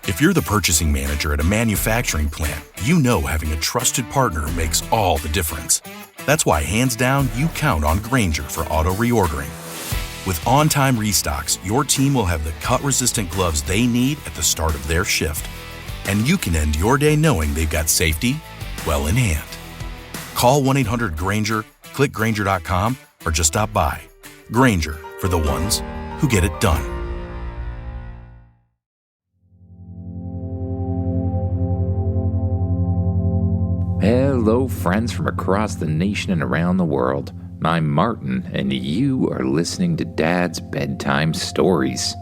If you're the purchasing manager at a manufacturing plant, you know having a trusted partner makes all the difference. That's why, hands down, you count on Grainger for auto reordering. With on-time restocks, your team will have the cut-resistant gloves they need at the start of their shift. And you can end your day knowing they've got safety well in hand. Call 1-800-GRAINGER, click Grainger.com, or just stop by. Grainger, for the ones who get it done. Hello, friends from across the nation and around the world. I'm Martin, and you are listening to Dad's Bedtime Stories.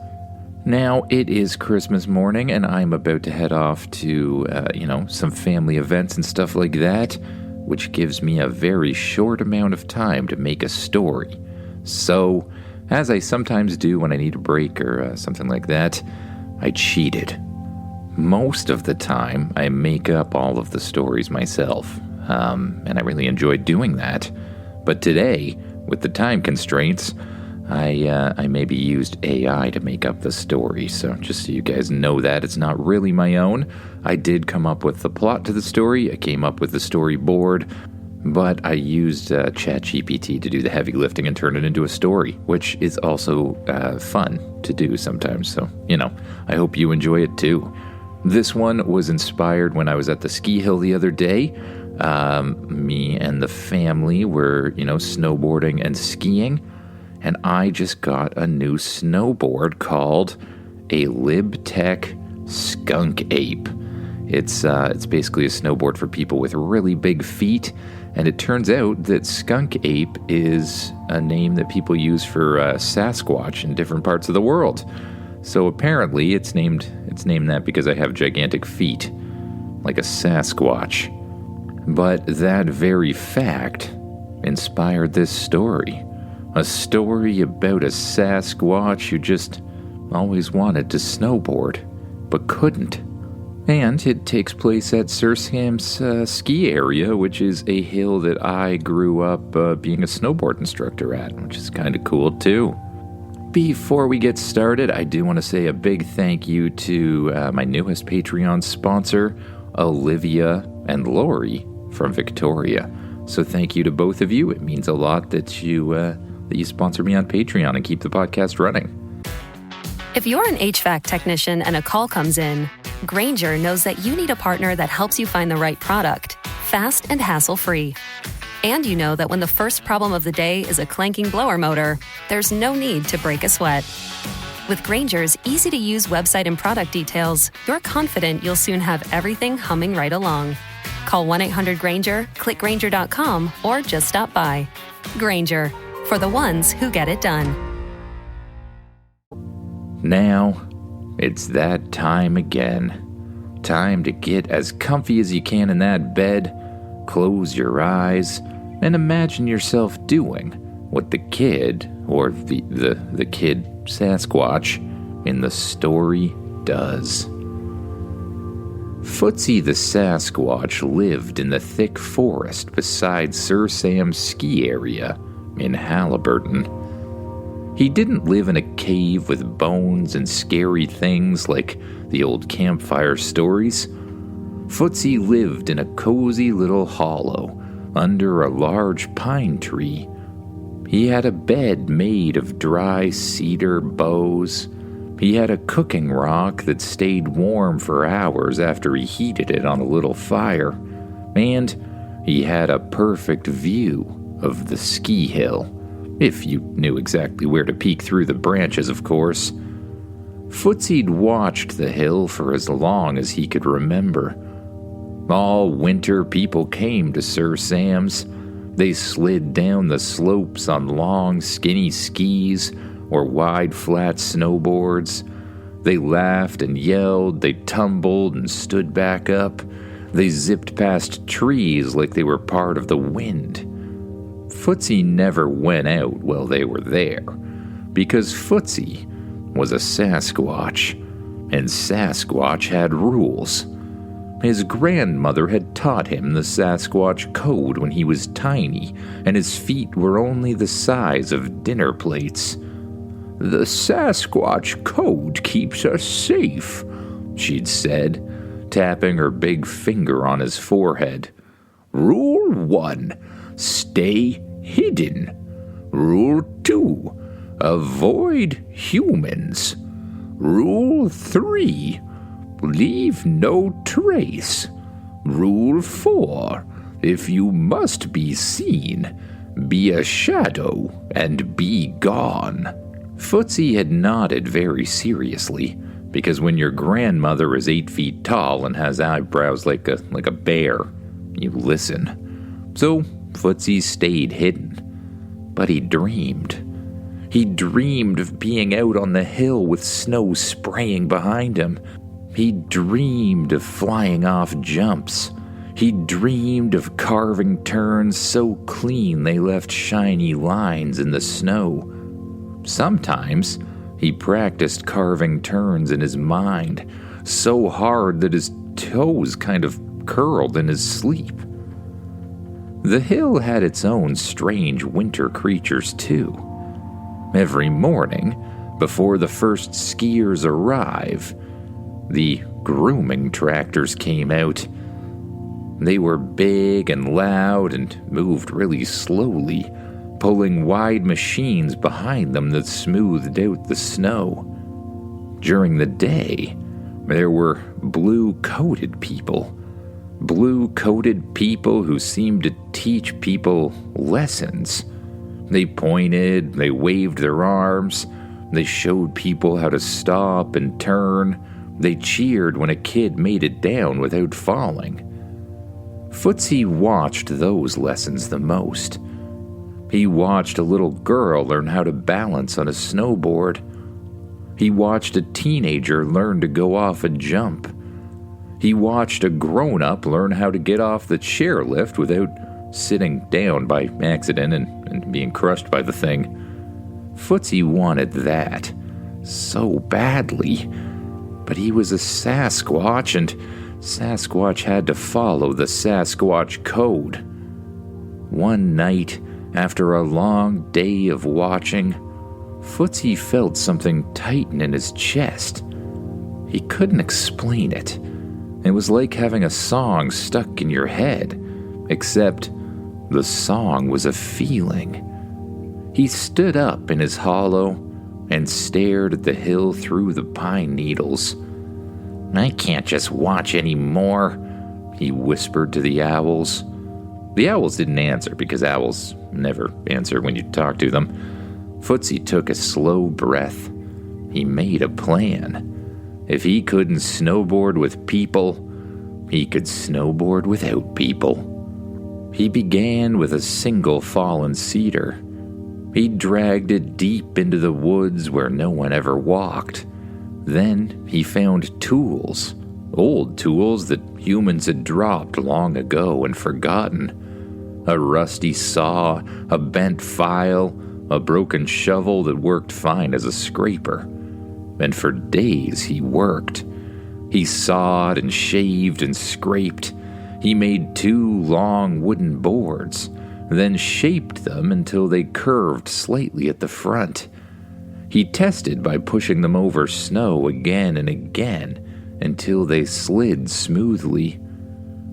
Now, it is Christmas morning, and I'm about to head off to, some family events and stuff like that, which gives me a very short amount of time to make a story. So, as I sometimes do when I need a break or something like that, I cheated. Most of the time, I make up all of the stories myself, and I really enjoy doing that. But today, with the time constraints, I maybe used AI to make up the story. So just so you guys know that, it's not really my own. I did come up with the plot to the story. I came up with the storyboard, but I used ChatGPT to do the heavy lifting and turn it into a story, which is also fun to do sometimes. So, I hope you enjoy it too. This one was inspired when I was at the ski hill the other day. Me and the family were, snowboarding and skiing, and I just got a new snowboard called a LibTech Skunk Ape. It's basically a snowboard for people with really big feet, and it turns out that Skunk Ape is a name that people use for Sasquatch in different parts of the world. So apparently it's named that because I have gigantic feet, like a Sasquatch. But that very fact inspired this story. A story about a Sasquatch who just always wanted to snowboard, but couldn't. And it takes place at Sir Sam's ski area, which is a hill that I grew up being a snowboard instructor at, which is kind of cool too. Before we get started, I do want to say a big thank you to my newest Patreon sponsor, Olivia and Lori from Victoria. So thank you to both of you. It means a lot that you sponsor me on Patreon and keep the podcast running. If you're an HVAC technician and a call comes in, Grainger knows that you need a partner that helps you find the right product, fast and hassle-free. And you know that when the first problem of the day is a clanking blower motor, there's no need to break a sweat. With Grainger's easy-to-use website and product details, you're confident you'll soon have everything humming right along. Call 1-800-GRAINGER, click Grainger.com, or just stop by. Grainger, for the ones who get it done. Now, it's that time again. Time to get as comfy as you can in that bed, close your eyes, and imagine yourself doing what the kid, or the kid Sasquatch, in the story does. Footsie the Sasquatch lived in the thick forest beside Sir Sam's ski area in Halliburton. He didn't live in a cave with bones and scary things like the old campfire stories. Footsie lived in a cozy little hollow under a large pine tree. He had a bed made of dry cedar boughs. He had a cooking rock that stayed warm for hours after he heated it on a little fire. And he had a perfect view of the ski hill, if you knew exactly where to peek through the branches, of course. Footsie'd watched the hill for as long as he could remember. All winter, people came to Sir Sam's. They slid down the slopes on long, skinny skis or wide, flat snowboards. They laughed and yelled, they tumbled and stood back up. They zipped past trees like they were part of the wind. Footsie never went out while they were there, because Footsie was a Sasquatch, and Sasquatch had rules. His grandmother had taught him the Sasquatch code when he was tiny, and his feet were only the size of dinner plates. The Sasquatch code keeps us safe. she'd said, tapping her big finger on his forehead. Rule 1, stay hidden. Rule 2, avoid humans. Rule 3, leave no trace. Rule 4, if you must be seen, be a shadow and be gone. Footsie had nodded very seriously, because when your grandmother is 8 feet tall and has eyebrows like a bear, you listen. So Footsie stayed hidden. But he dreamed. He dreamed of being out on the hill with snow spraying behind him. He dreamed of flying off jumps. He dreamed of carving turns so clean they left shiny lines in the snow. Sometimes he practiced carving turns in his mind so hard that his toes kind of curled in his sleep. The hill had its own strange winter creatures too. Every morning, before the first skiers arrive, the grooming tractors came out. They were big and loud and moved really slowly, pulling wide machines behind them that smoothed out the snow. During the day, there were blue-coated people. Blue-coated people who seemed to teach people lessons. They pointed, they waved their arms, they showed people how to stop and turn, they cheered when a kid made it down without falling. Footsie watched those lessons the most. He watched a little girl learn how to balance on a snowboard. He watched a teenager learn to go off a jump. He watched a grown-up learn how to get off the chairlift without sitting down by accident and being crushed by the thing. Footsie wanted that so badly, but he was a Sasquatch, and Sasquatch had to follow the Sasquatch code. One night, after a long day of watching, Footsie felt something tighten in his chest. He couldn't explain it. It was like having a song stuck in your head, except the song was a feeling. He stood up in his hollow and stared at the hill through the pine needles. I can't just watch anymore, he whispered to the owls. The owls didn't answer because owls never answer when you talk to them. Footsie took a slow breath. He made a plan. If he couldn't snowboard with people, he could snowboard without people. He began with a single fallen cedar. He dragged it deep into the woods where no one ever walked. Then he found tools, old tools that humans had dropped long ago and forgotten. A rusty saw, a bent file, a broken shovel that worked fine as a scraper. And for days he worked. He sawed and shaved and scraped. He made 2 long wooden boards, then shaped them until they curved slightly at the front. He tested by pushing them over snow again and again until they slid smoothly.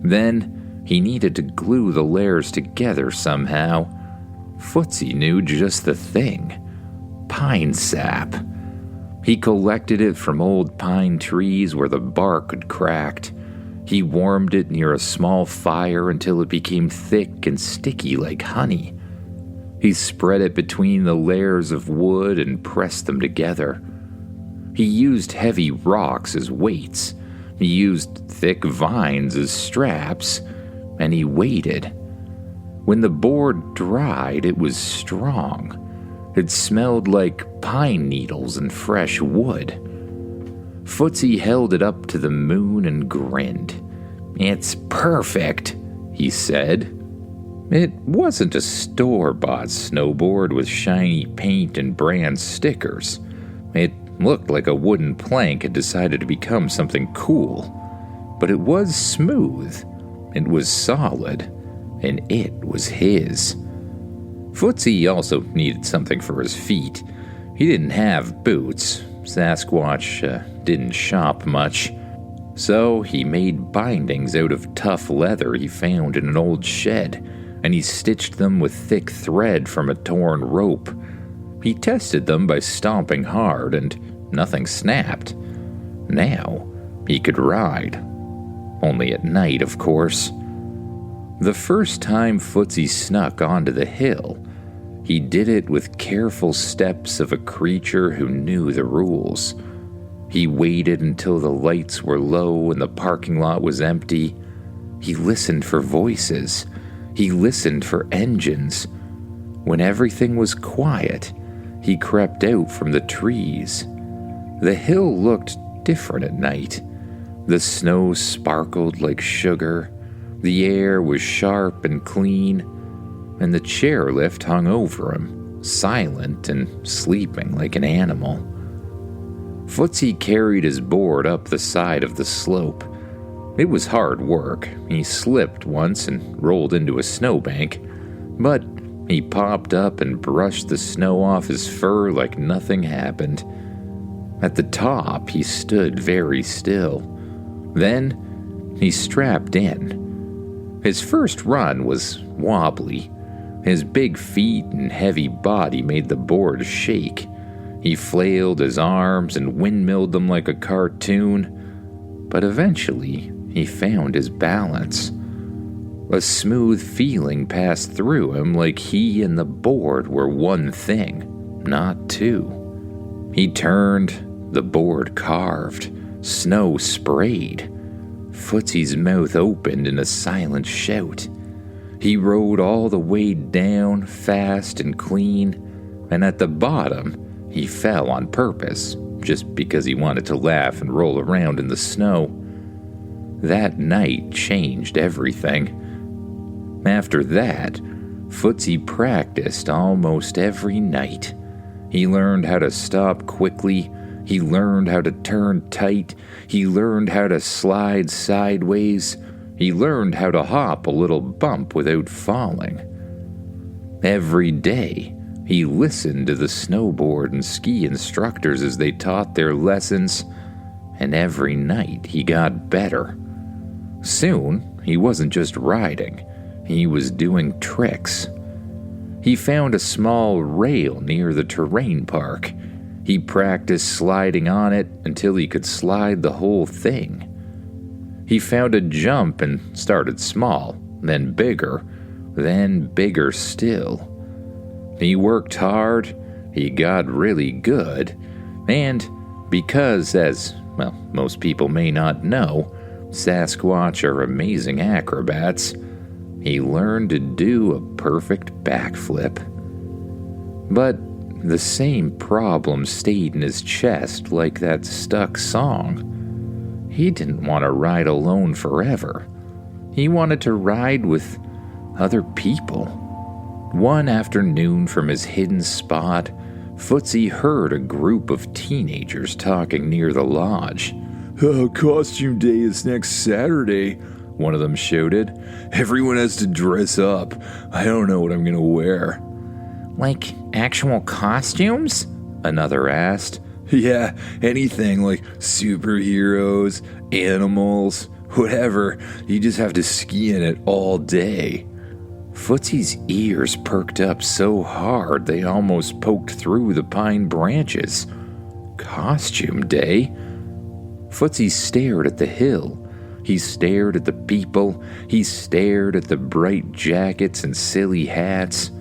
Then he needed to glue the layers together somehow. Footsie knew just the thing: pine sap. He collected it from old pine trees where the bark had cracked. He warmed it near a small fire until it became thick and sticky like honey. He spread it between the layers of wood and pressed them together. He used heavy rocks as weights. He used thick vines as straps, and he waited. When the board dried, it was strong. It smelled like pine needles and fresh wood. Footsie held it up to the moon and grinned. "It's perfect," he said. It wasn't a store-bought snowboard with shiny paint and brand stickers. It looked like a wooden plank had decided to become something cool. But it was smooth, it was solid, and it was his. Footsie also needed something for his feet. He didn't have boots. Sasquatch didn't shop much. So he made bindings out of tough leather he found in an old shed, and he stitched them with thick thread from a torn rope. He tested them by stomping hard, and nothing snapped. Now he could ride. Only at night, of course. The first time Footsie snuck onto the hill, he did it with careful steps of a creature who knew the rules. He waited until the lights were low and the parking lot was empty. He listened for voices. He listened for engines. When everything was quiet, he crept out from the trees. The hill looked different at night. The snow sparkled like sugar. The air was sharp and clean, and the chairlift hung over him, silent and sleeping like an animal. Footsie carried his board up the side of the slope. It was hard work. He slipped once and rolled into a snowbank, but he popped up and brushed the snow off his fur like nothing happened. At the top, he stood very still. Then he strapped in. His first run was wobbly. His big feet and heavy body made the board shake. He flailed his arms and windmilled them like a cartoon, but eventually he found his balance. A smooth feeling passed through him like he and the board were one thing, not two. He turned, the board carved, snow sprayed. Footsie's mouth opened in a silent shout. He rode all the way down, fast and clean, and at the bottom, he fell on purpose, just because he wanted to laugh and roll around in the snow. That night changed everything. After that, Footsie practiced almost every night. He learned how to stop quickly. He learned how to turn tight. He learned how to slide sideways. He learned how to hop a little bump without falling. Every day, he listened to the snowboard and ski instructors as they taught their lessons, and every night he got better. Soon, he wasn't just riding, he was doing tricks. He found a small rail near the terrain park. He practiced sliding on it until he could slide the whole thing. He found a jump and started small, then bigger still. He worked hard, he got really good, and because, as, most people may not know, Sasquatch are amazing acrobats, he learned to do a perfect backflip. But the same problem stayed in his chest like that stuck song. He didn't want to ride alone forever. He wanted to ride with other people. One afternoon from his hidden spot, Footsie heard a group of teenagers talking near the lodge. Costume day is next Saturday, one of them shouted. Everyone has to dress up. I don't know what I'm gonna wear. Like actual costumes? Another asked. Yeah, anything like superheroes, animals, whatever. You just have to ski in it all day. Footsie's ears perked up so hard they almost poked through the pine branches. Costume day? Footsie stared at the hill. He stared at the people. He stared at the bright jackets and silly hats.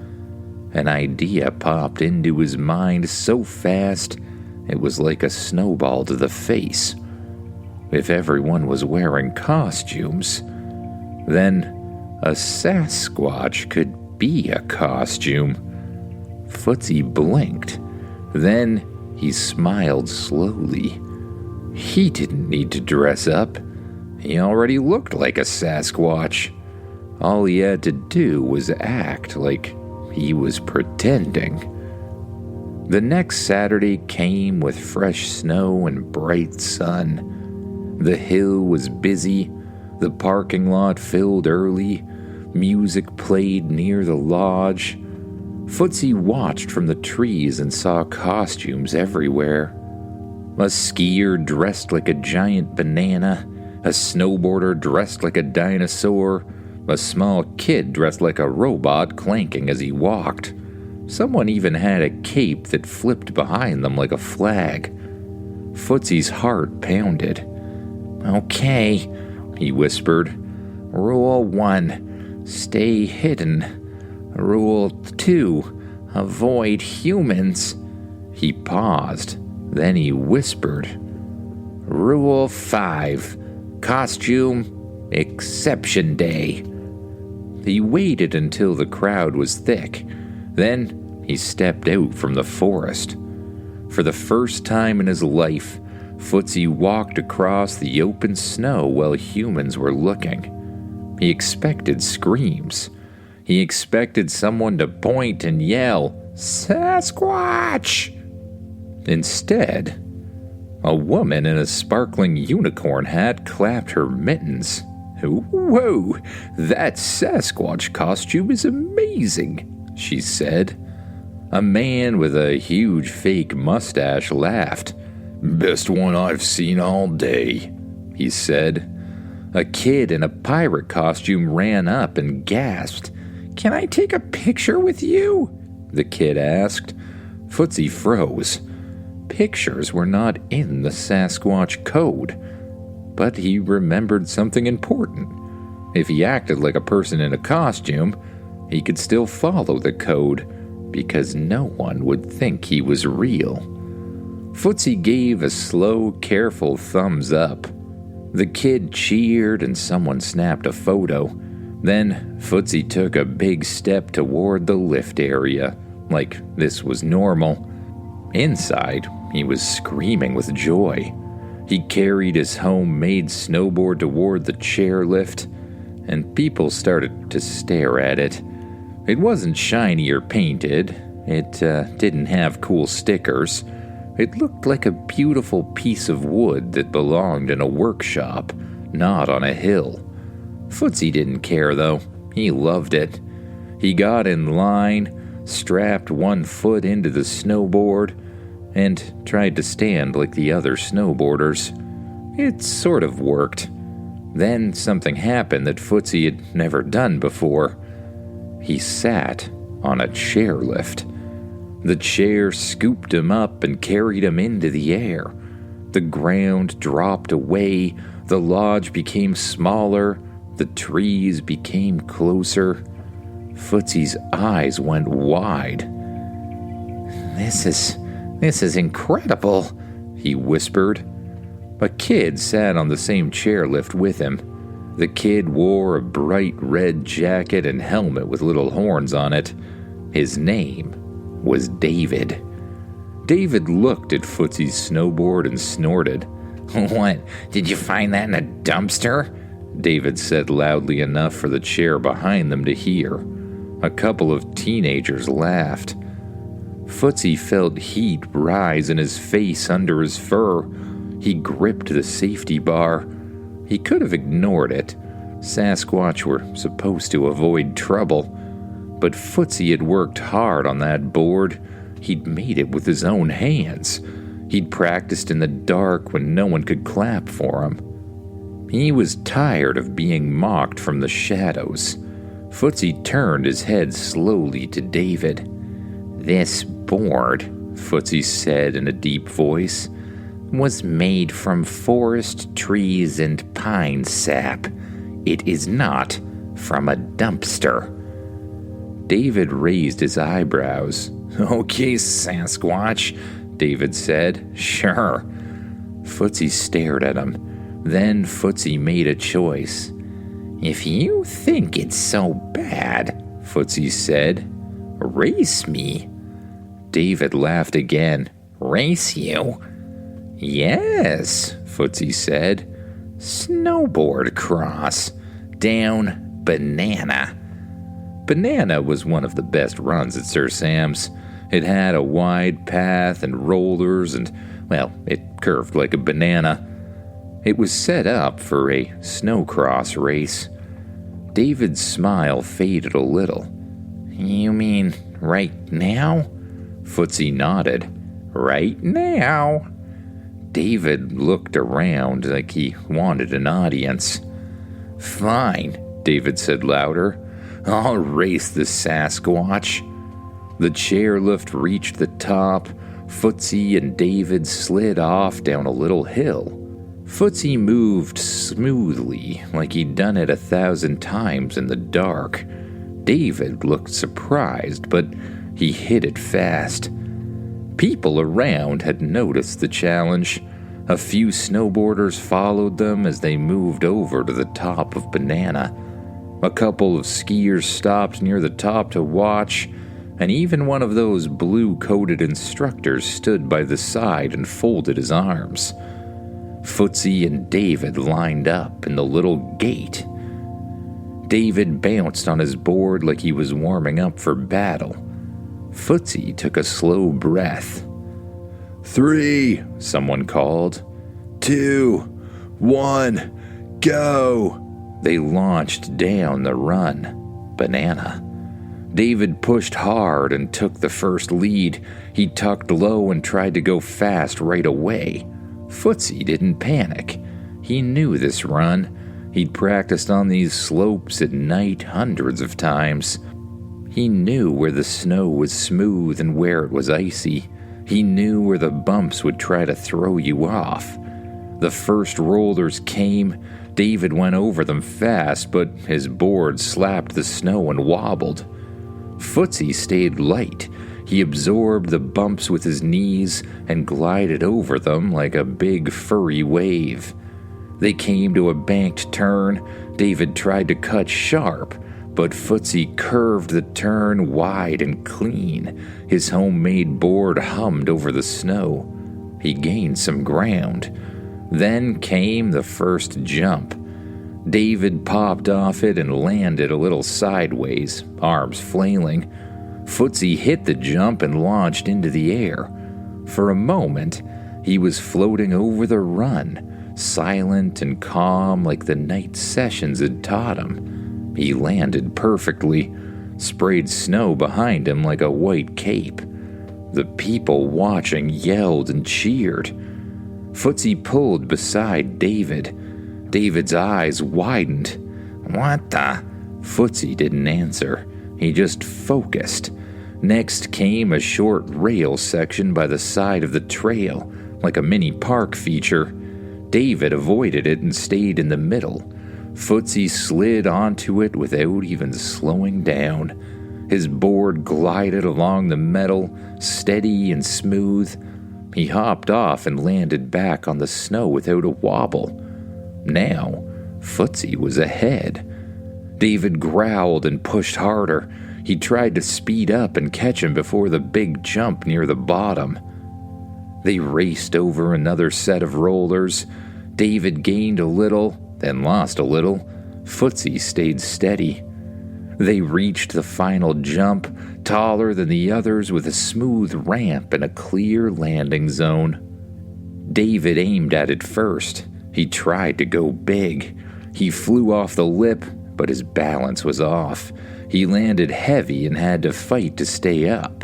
An idea popped into his mind so fast, it was like a snowball to the face. If everyone was wearing costumes, then a Sasquatch could be a costume. Footsie blinked. Then he smiled slowly. He didn't need to dress up. He already looked like a Sasquatch. All he had to do was act like he was pretending. The next Saturday came with fresh snow and bright sun. The hill was busy. The parking lot filled early. Music played near the lodge. Footsie watched from the trees and saw costumes everywhere. A skier dressed like a giant banana. a snowboarder dressed like a dinosaur, a small kid dressed like a robot clanking as he walked. Someone even had a cape that flipped behind them like a flag. Footsie's heart pounded. "Okay," he whispered. "Rule 1, stay hidden. Rule 2, avoid humans." He paused, then he whispered. "Rule 5, costume exception day." He waited until the crowd was thick. Then he stepped out from the forest. For the first time in his life, Footsie walked across the open snow while humans were looking. He expected screams. He expected someone to point and yell, "Sasquatch!" Instead, a woman in a sparkling unicorn hat clapped her mittens. "Whoa, that Sasquatch costume is amazing," she said. A man with a huge fake mustache laughed. "Best one I've seen all day," he said. A kid in a pirate costume ran up and gasped. "Can I take a picture with you?" the kid asked. Footsie froze. Pictures were not in the Sasquatch code. But he remembered something important. If he acted like a person in a costume, he could still follow the code, because no one would think he was real. Footsie gave a slow, careful thumbs up. The kid cheered and someone snapped a photo. Then Footsie took a big step toward the lift area, like this was normal. Inside, he was screaming with joy. He carried his homemade snowboard toward the chairlift, and people started to stare at it. It wasn't shiny or painted. It didn't have cool stickers. It looked like a beautiful piece of wood that belonged in a workshop, not on a hill. Footsie didn't care, though. He loved it. He got in line, strapped one foot into the snowboard, and tried to stand like the other snowboarders. It sort of worked. Then something happened that Footsie had never done before. He sat on a chairlift. The chair scooped him up and carried him into the air. The ground dropped away, the lodge became smaller, the trees became closer. Footsie's eyes went wide. This is incredible," he whispered. A kid sat on the same chairlift with him. The kid wore a bright red jacket and helmet with little horns on it. His name was David. David looked at Footsie's snowboard and snorted. "What, did you find that in a dumpster?" David said loudly enough for the chair behind them to hear. A couple of teenagers laughed. Footsie felt heat rise in his face under his fur. He gripped the safety bar. He could have ignored it. Sasquatch were supposed to avoid trouble. But Footsie had worked hard on that board. He'd made it with his own hands. He'd practiced in the dark when no one could clap for him. He was tired of being mocked from the shadows. Footsie turned his head slowly to David. "This board," Footsie said in a deep voice, "was made from forest trees and pine sap. It is not from a dumpster." David raised his eyebrows. "Okay, Sasquatch," David said. "Sure." Footsie stared at him. Then Footsie made a choice. "If you think it's so bad," Footsie said, "race me." David laughed again. "Race you?" "Yes," Footsie said. "Snowboard cross. Down Banana." Banana was one of the best runs at Sir Sam's. It had a wide path and rollers and, well, it curved like a banana. It was set up for a snowcross race. David's smile faded a little. "You mean right now?" Footsie nodded. "Right now." David looked around like he wanted an audience. "Fine," David said louder. "I'll race the Sasquatch." The chairlift reached the top. Footsie and David slid off down a little hill. Footsie moved smoothly, like he'd done it 1,000 times in the dark. David looked surprised, but he hit it fast. People around had noticed the challenge. A few snowboarders followed them as they moved over to the top of Banana. A couple of skiers stopped near the top to watch, and even one of those blue-coated instructors stood by the side and folded his arms. Footsie and David lined up in the little gate. David bounced on his board like he was warming up for battle. Footsie took a slow breath. 3, someone called. 2, 1, go! They launched down the run. Banana. David pushed hard and took the first lead. He tucked low and tried to go fast right away. Footsie didn't panic. He knew this run. He'd practiced on these slopes at night hundreds of times. He knew where the snow was smooth and where it was icy. He knew where the bumps would try to throw you off. The first rollers came. David went over them fast, but his board slapped the snow and wobbled. Footsie stayed light. He absorbed the bumps with his knees and glided over them like a big furry wave. They came to a banked turn. David tried to cut sharp, but Footsie curved the turn wide and clean. His homemade board hummed over the snow. He gained some ground. Then came the first jump. David popped off it and landed a little sideways, arms flailing. Footsie hit the jump and launched into the air. For a moment, he was floating over the run, silent and calm like the night sessions had taught him. He landed perfectly, sprayed snow behind him like a white cape. The people watching yelled and cheered. Footsie pulled beside David. David's eyes widened. "What the?" Footsie didn't answer. He just focused. Next came a short rail section by the side of the trail, like a mini park feature. David avoided it and stayed in the middle. Footsie slid onto it without even slowing down. His board glided along the metal, steady and smooth. He hopped off and landed back on the snow without a wobble. Now, Footsie was ahead. David growled and pushed harder. He tried to speed up and catch him before the big jump near the bottom. They raced over another set of rollers. David gained a little, then lost a little. Footsie stayed steady. They reached the final jump, taller than the others with a smooth ramp and a clear landing zone. David aimed at it first. He tried to go big. He flew off the lip, but his balance was off. He landed heavy and had to fight to stay up.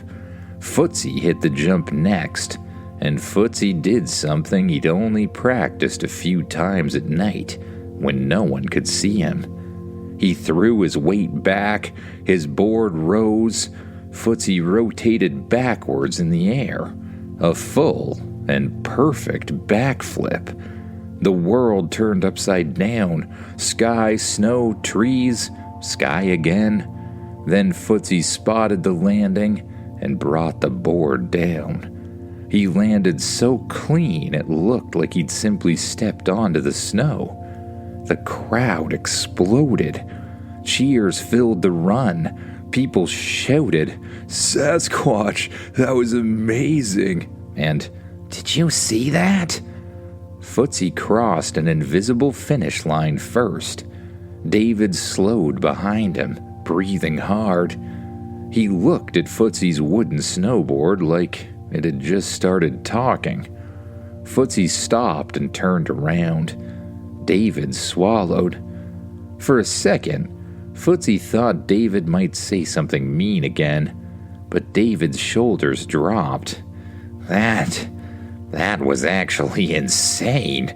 Footsie hit the jump next, and Footsie did something he'd only practiced a few times at night, when no one could see him. He threw his weight back, his board rose, Footsie rotated backwards in the air. A full and perfect backflip. The world turned upside down. Sky, snow, trees, sky again. Then Footsie spotted the landing and brought the board down. He landed so clean it looked like he'd simply stepped onto the snow. The crowd exploded. Cheers filled the run. People shouted, "Sasquatch, that was amazing!" And, "Did you see that?" Footsie crossed an invisible finish line first. David slowed behind him, breathing hard. He looked at Footsie's wooden snowboard like it had just started talking. Footsie stopped and turned around. David swallowed. For a second, Footsie thought David might say something mean again, but David's shoulders dropped. That "That was actually insane,"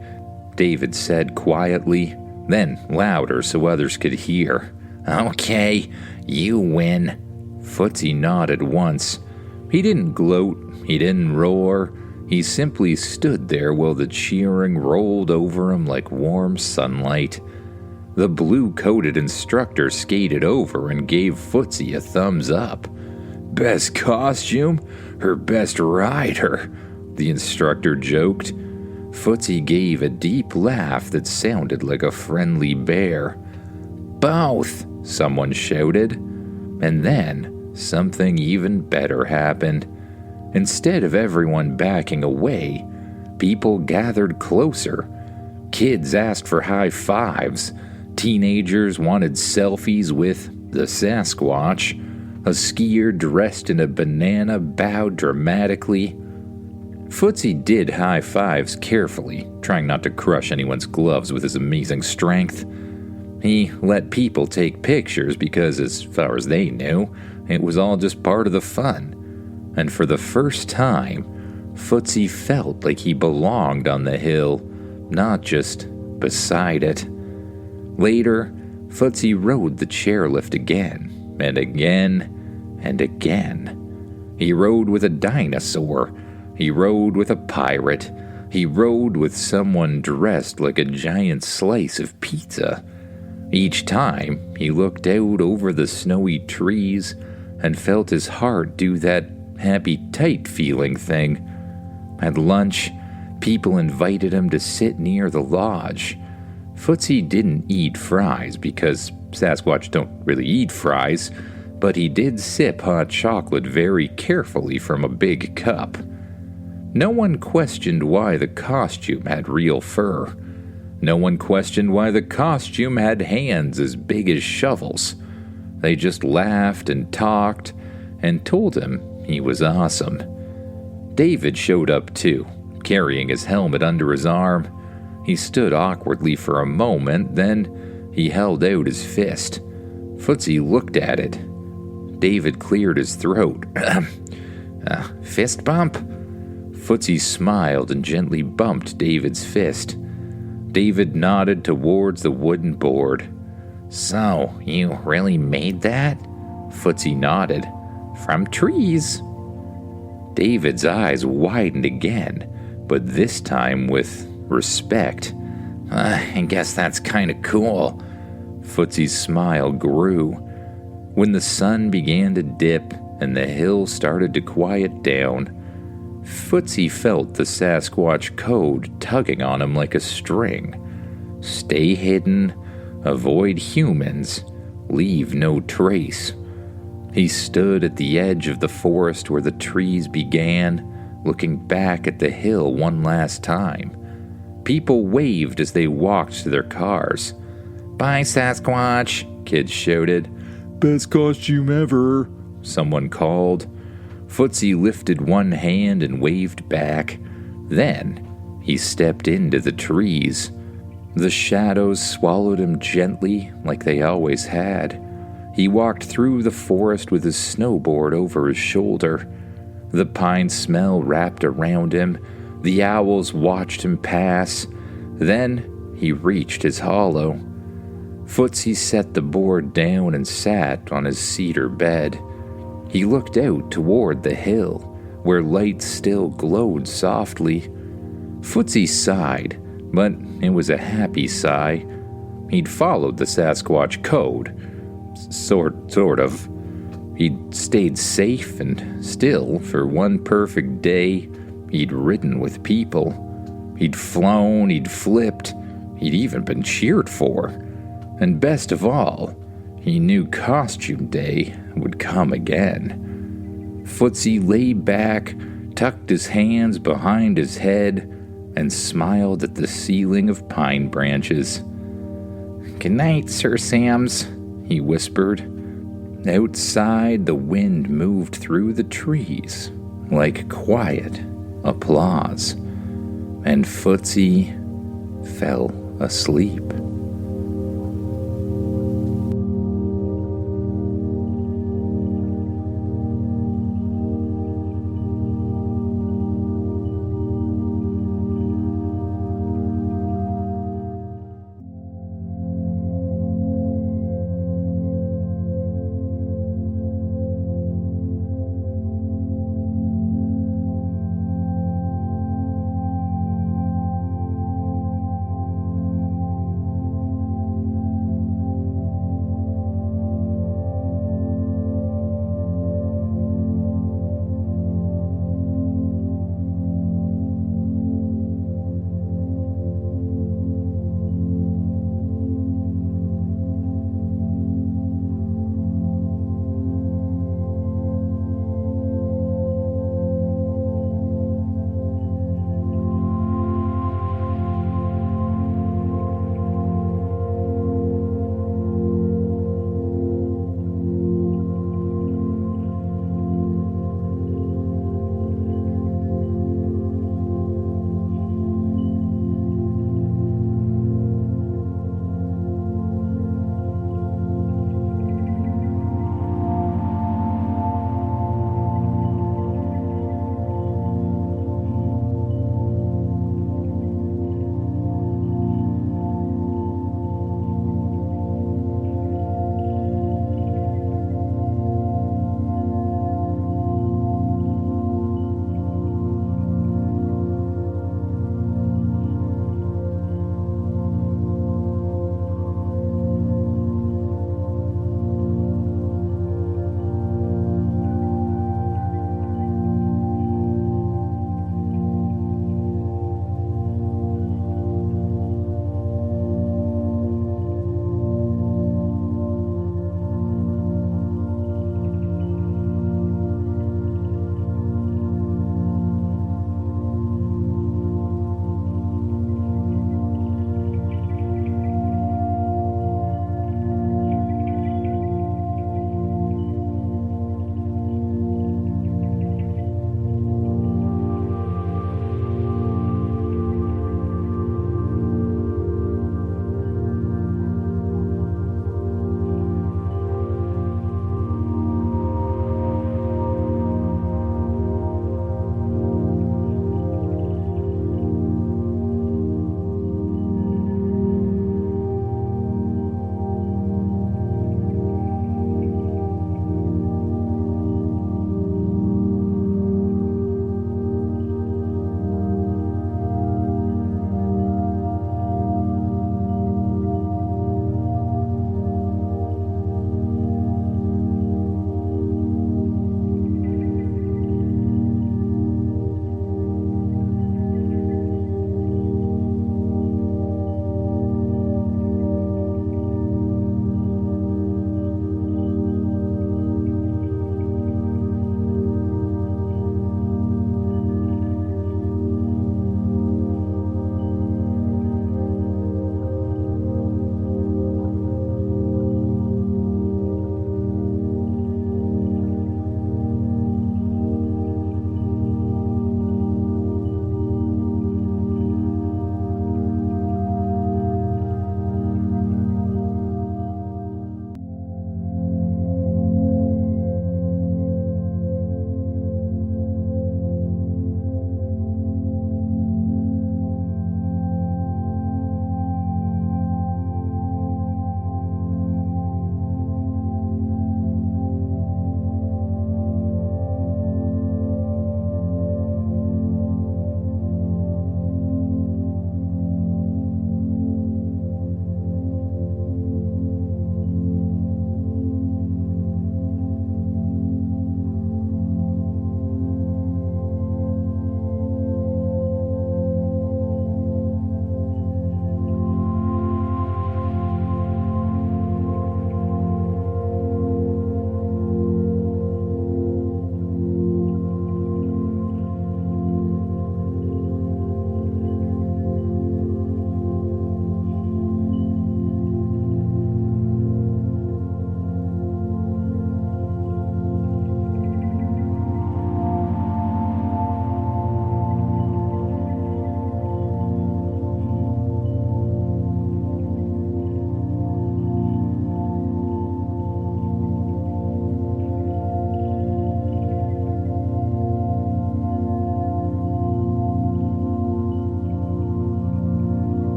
David said quietly, then louder so others could hear. "Okay, you win." Footsie nodded once. He didn't gloat, he didn't roar. He simply stood there while the cheering rolled over him like warm sunlight. The blue-coated instructor skated over and gave Footsie a thumbs up. "Best costume? Her best rider," the instructor joked. Footsie gave a deep laugh that sounded like a friendly bear. "Both," someone shouted. And then something even better happened. Instead of everyone backing away, people gathered closer. Kids asked for high fives. Teenagers wanted selfies with the Sasquatch. A skier dressed in a banana bowed dramatically. Footsie did high fives carefully, trying not to crush anyone's gloves with his amazing strength. He let people take pictures because, as far as they knew, it was all just part of the fun. And for the first time, Footsie felt like he belonged on the hill, not just beside it. Later, Footsie rode the chairlift again, and again, and again. He rode with a dinosaur. He rode with a pirate. He rode with someone dressed like a giant slice of pizza. Each time, he looked out over the snowy trees and felt his heart do that happy tight feeling thing. At lunch, people invited him to sit near the lodge. Footsie didn't eat fries because Sasquatch don't really eat fries, but he did sip hot chocolate very carefully from a big cup. No one questioned why the costume had real fur. No one questioned why the costume had hands as big as shovels. They just laughed and talked and told him he was awesome. David showed up too, carrying his helmet under his arm. He stood awkwardly for a moment, then he held out his fist. Footsie looked at it. David cleared his throat. Fist bump? Footsie smiled and gently bumped David's fist. David nodded towards the wooden board. "So, you really made that?" Footsie nodded. "From trees." David's eyes widened again, but this time with respect. "I guess that's kinda cool." Footsie's smile grew. When the sun began to dip and the hill started to quiet down, Footsie felt the Sasquatch code tugging on him like a string. Stay hidden, avoid humans, leave no trace. He stood at the edge of the forest where the trees began, looking back at the hill one last time. People waved as they walked to their cars. "Bye, Sasquatch," kids shouted. "Best costume ever," someone called. Footsie lifted one hand and waved back. Then he stepped into the trees. The shadows swallowed him gently like they always had. He walked through the forest with his snowboard over his shoulder. The pine smell wrapped around him. The owls watched him pass. Then he reached his hollow. Footsie set the board down and sat on his cedar bed. He looked out toward the hill, where lights still glowed softly. Footsie sighed, but it was a happy sigh. He'd followed the Sasquatch code. Sort of. He'd stayed safe and still for one perfect day. He'd ridden with people. He'd flown, he'd flipped, he'd even been cheered for. And best of all, he knew costume day would come again. Footsie lay back, tucked his hands behind his head, and smiled at the ceiling of pine branches. "Good night, Sir Sams," he whispered. Outside, the wind moved through the trees like quiet applause, and Footsie fell asleep.